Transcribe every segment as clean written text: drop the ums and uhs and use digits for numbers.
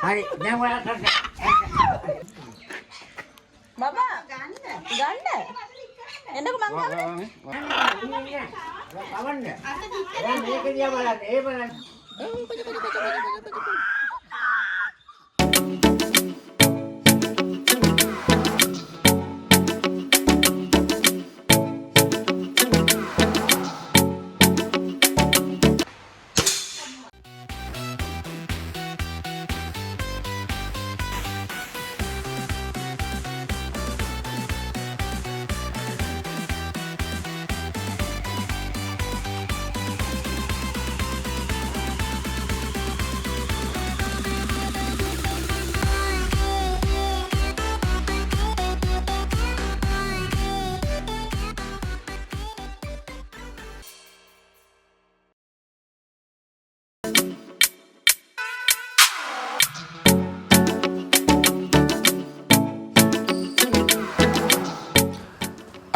hari දැන් ඔයාලා කරන්න. බබා ගන්න. එන්නකො මං ගන්න. කවන්න. දැන් මේක දිහා බලන්න. ඒ බලන්න.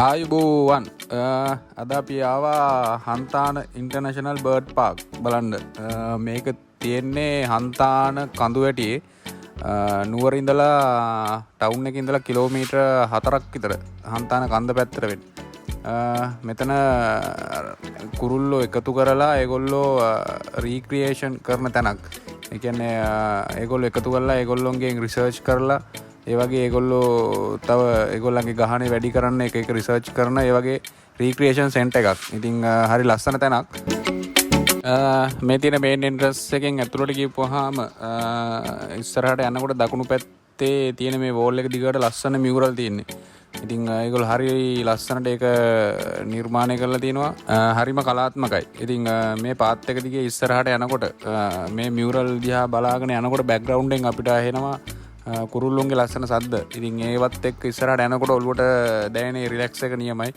ආයුබෝවන් අද අපි ආවා හන්තාන ඉන්ටර්නැෂනල් බර්ඩ් පාක් බලන්න. මේක තියෙන්නේ හන්තාන කඳුවැටියේ නුවර ඉඳලා ටවුන් එකේ ඉඳලා කිලෝමීටර් 4ක් විතර හන්තාන කන්ද පැත්තට වෙන්නේ. මෙතන කුරුල්ලෝ එකතු කරලා ඒගොල්ලෝ රීක්‍රියේෂන් කරන තැනක්. ඒ කියන්නේ ඒගොල්ලෝ එකතු කරලා ඒගොල්ලොන්ගෙන් රිසර්ච් කරලා ඒ වගේ ඒගොල්ලෝ තව ඒගොල්ලන්ගේ ගහනේ වැඩි කරන්න එක රිසර්ච් කරන ඒ වගේ රීක්‍රියේෂන් සෙන්ටර් එකක්. ඉතින් හරි ලස්සන තැනක්. මේ තියෙන මේන් එන්ට්‍රන්ස් එකෙන් ඇතුළට ගිහුවාම ඉස්සරහට යනකොට දකුණු පැත්තේ තියෙන මේ වෝල් එක දිගට ලස්සන මියුරල් තියෙන්නේ. ඉතින් ඒගොල්ලෝ හරි ලස්සනට ඒක නිර්මාණය කරලා තිනවා. හරිම කලාත්මකයි. ඉතින් මේ පාත් එක දිගේ ඉස්සරහට යනකොට මේ මියුරල් දිහා බලාගෙන යනකොට බෑග්ග්‍රවුන්ඩ් එකෙන් අපිට ඇහෙනවා කුරුල්ලුන්ගේ ලස්සන සද්ද. ඉතින් ඒවත් එක්ක ඉස්සරහට යනකොට ඔළුවට දැනෙන රිලැක්ස් එක නියමයි.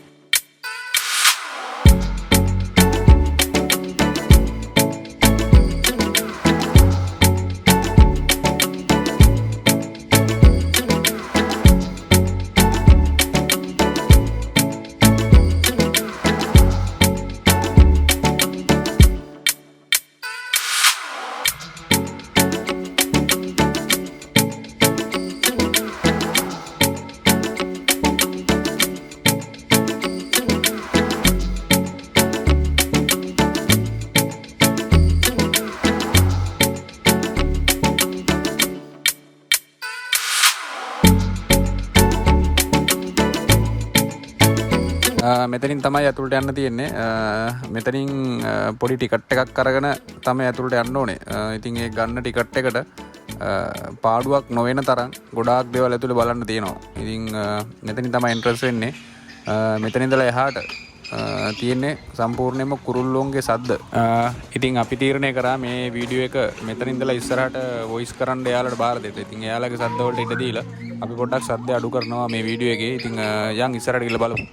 මෙතනින් තමයි ඇතුළට යන්න තියෙන්නේ. මෙතනින් පොඩි ටිකට් එකක් අරගෙන තමයි ඇතුළට යන්න ඕනේ. ඉතින් ඒ ගන්න ටිකට් එකට පාඩුවක් නොවන තරම් ගොඩාක් දේවල් ඇතුළේ බලන්න තියෙනවා. ඉතින් මෙතනින් තමයි එන්ට්‍රන්ස් වෙන්නේ. මෙතන ඉඳලා එහාට තියෙන්නේ සම්පූර්ණයෙන්ම කුරුල්ලෝන්ගේ සද්ද. ඉතින් අපි තීරණය කරා මේ වීඩියෝ එක මෙතන ඉඳලා ඉස්සරහට වොයිස් කරන්න එයාලට බාර දෙන්න. ඉතින් එයාලගේ සද්ද වලට ඉඩ දීලා අපි පොඩ්ඩක් සද්ද අඩු කරනවා මේ වීඩියෝ එකේ. ඉතින් යන් ඉස්සරහට ගිහලා බලමු.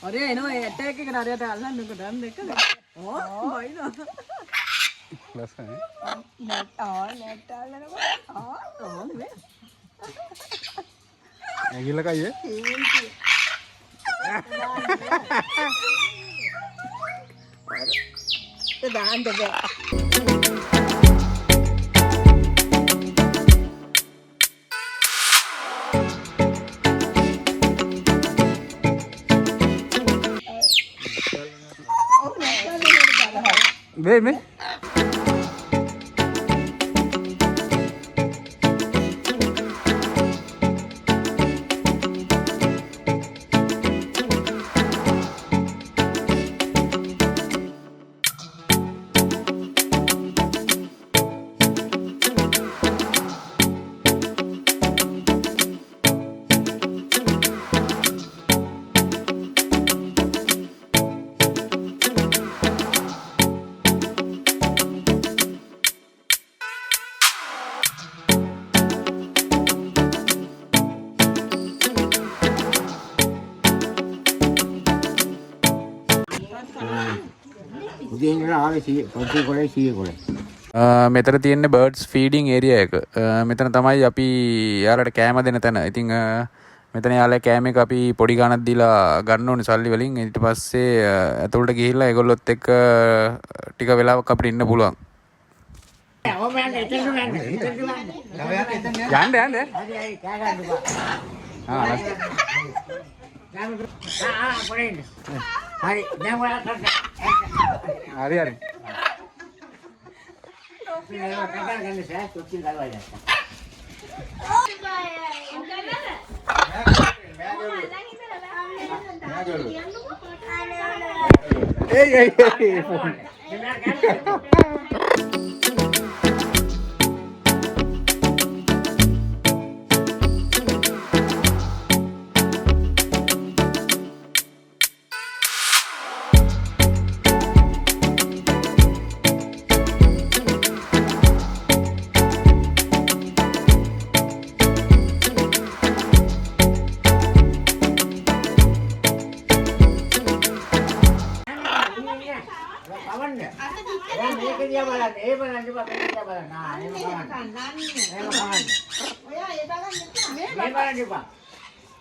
अरे एनो अटैक के करारे डालना नको डन देख ओ भाई ना प्लस है नेट नेट डालना नको ओ में ये लगाइए तो दान दे මේ උදේ ඉඳලා ආවේ 100 පොඩි කොලේ 100 කොලේ. මෙතන තියෙන්නේ බර්ඩ්ස් ෆීඩින් ඒරියා එක. මෙතන තමයි අපි යාලට කෑම දෙන තැන. ඉතින් මෙතන යාලා කෑම එක අපි පොඩි ගාණක් දීලා ගන්න ඕනේ සල්ලි වලින්. ඊට පස්සේ ඇතුළට ගිහිල්ලා ඒගොල්ලොත් එක්ක ටික වෙලාවක් අපිට ඉන්න පුළුවන්. ඔම යන්න එතන යන්න. යන්න. හරි කෑ ගන්න බා. පොරෙන්. හරි දැන් ඔයාලා කරන්න. හරි. මේවා කතා කරන්න සෑ සුචිල් ගලවලා දැක්කා.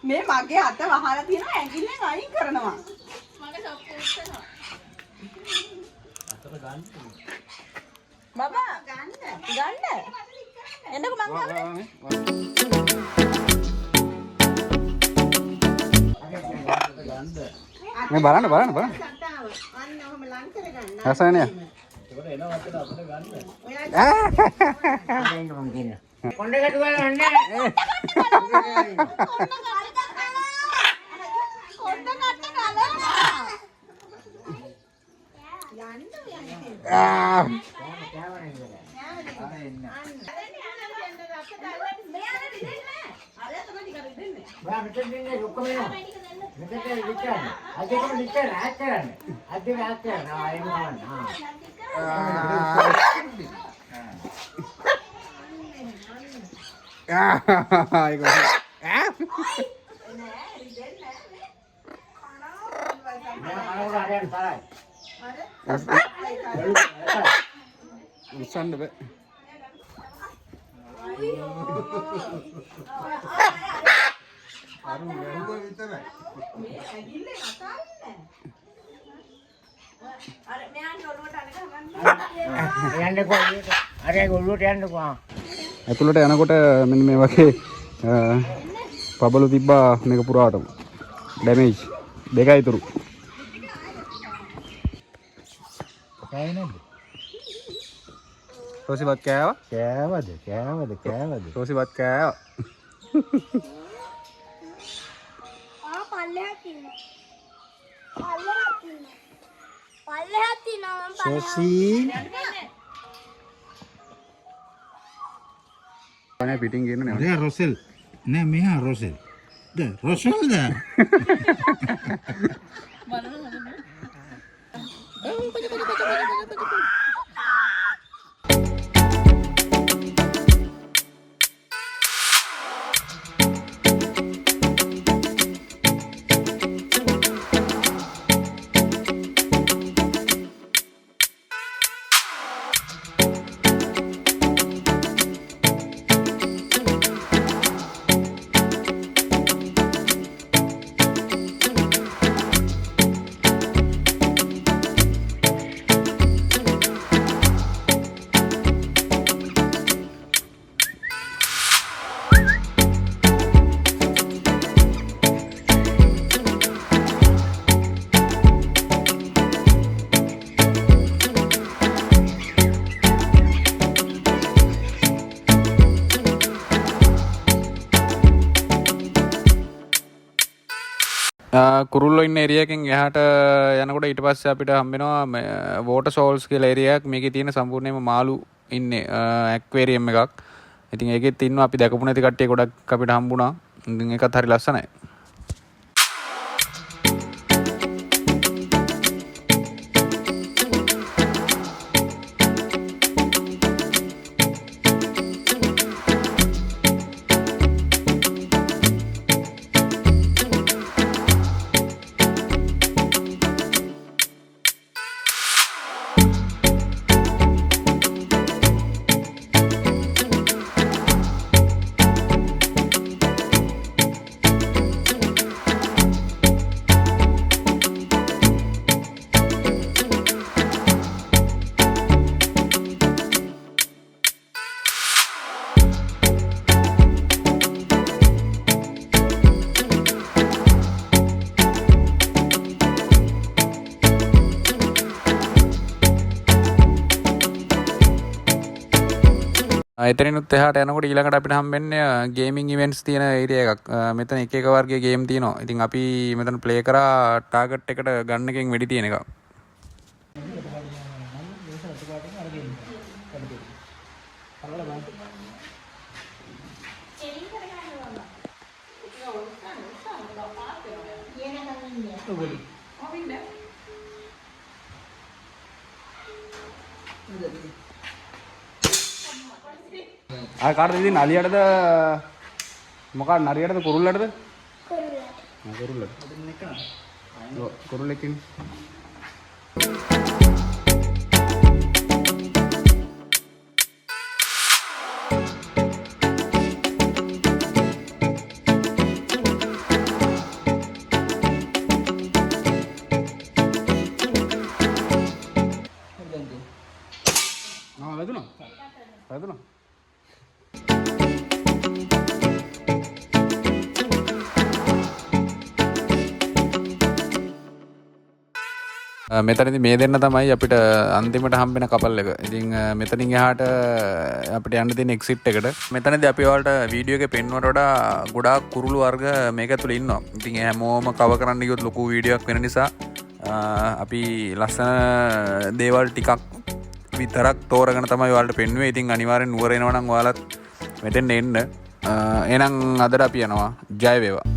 මේ මගේ අත වහලා තියෙනවා ඇඟිල්ලෙන් අයින් කරනවා. මගේ සප්පු උස්සනවා. අතට ගන්න. බබා ගන්න. එන්නකො මං ආවනේ. මේ බලන්න. අන්න ඔහම ලං කරගන්න. රසයනේ. ඒකට එනවා අපිට ගන්න. ඔයා මං කියන. කොණ්ඩේකට ගලවන්න. උස්සන්න බෑ. ඇතුළට යනකොට මෙන්න මේ වගේ පබලු තිබ්බා මේක පුරාටම ඩැමේජ් දෙකයි ඉතුරු. රෝසිබත් කෑවා? කෑවද? රෝසිබත් කෑවා. සෝසී අනේ පිටින් ගින්න නේ. නෑ රොසෙල්. නෑ මෙහා රොසෙල්. රොසෙල්ද? කුරුල්ලෝ ඉන්න ඒරියාවකින් එහාට යනකොට ඊට පස්සේ අපිට හම්බෙනවා වෝටර් සෝල්ස් කියලා ඒරියාවක්. මේකේ තියෙන සම්පූර්ණයෙන්ම මාළු ඉන්නේ ඇක්වේරියම් එකක්. ඉතින් ඒකෙත් ඉන්නවා අපි දැකපු නැති කට්ටිය ගොඩක් අපිට හම්බුණා. ඉතින් ඒකත් හරි ලස්සනයි. එතනිනුත් එහාට යනකොට ඊළඟට අපිට හම්බෙන්නේ ගේමින් ඉවෙන්ට්ස් තියෙන ඒරියා එකක්. මෙතන එක එක වර්ගයේ ගේම් තියෙනවා. ඉතින් අපි මෙතන ප්ලේ කරා ටාගට් එකට ගන්න එකෙන් වෙඩි තියෙන එක. කාටද ඉතින් අලියටද මොකක්ද නරියටද කුරුල්ලටද? කුරුල්ලට. කුරුල්ලෙක් ඉන්නේ. වැදුණා. වැදුණා. මෙතනදි මේ දෙන්න තමයි අපිට අන්තිමට හම්බෙන කපල් එක. ඉතින් මෙතනින් එහාට අපිට යන්න තියෙන එක්සිට් එකට. මෙතනදී අපි ඔයාලට වීඩියෝ එකේ පෙන්වනවට වඩා ගොඩාක් කුරුළු වර්ග මේක ඇතුලේ ඉන්නවා. ඉතින් ඒ හැමෝම කව කරන්න ගියොත් ලොකු වීඩියෝ එකක් වෙන නිසා අපි ලස්සන දේවල් ටිකක් විතරක් තෝරගෙන තමයි ඔයාලට පෙන්වුවේ. ඉතින් අනිවාර්යෙන් නුවර එනවා නම් ඔයාලත් මෙතෙන් එන්න. එහෙනම් අදට අපි යනවා. ජය වේවා.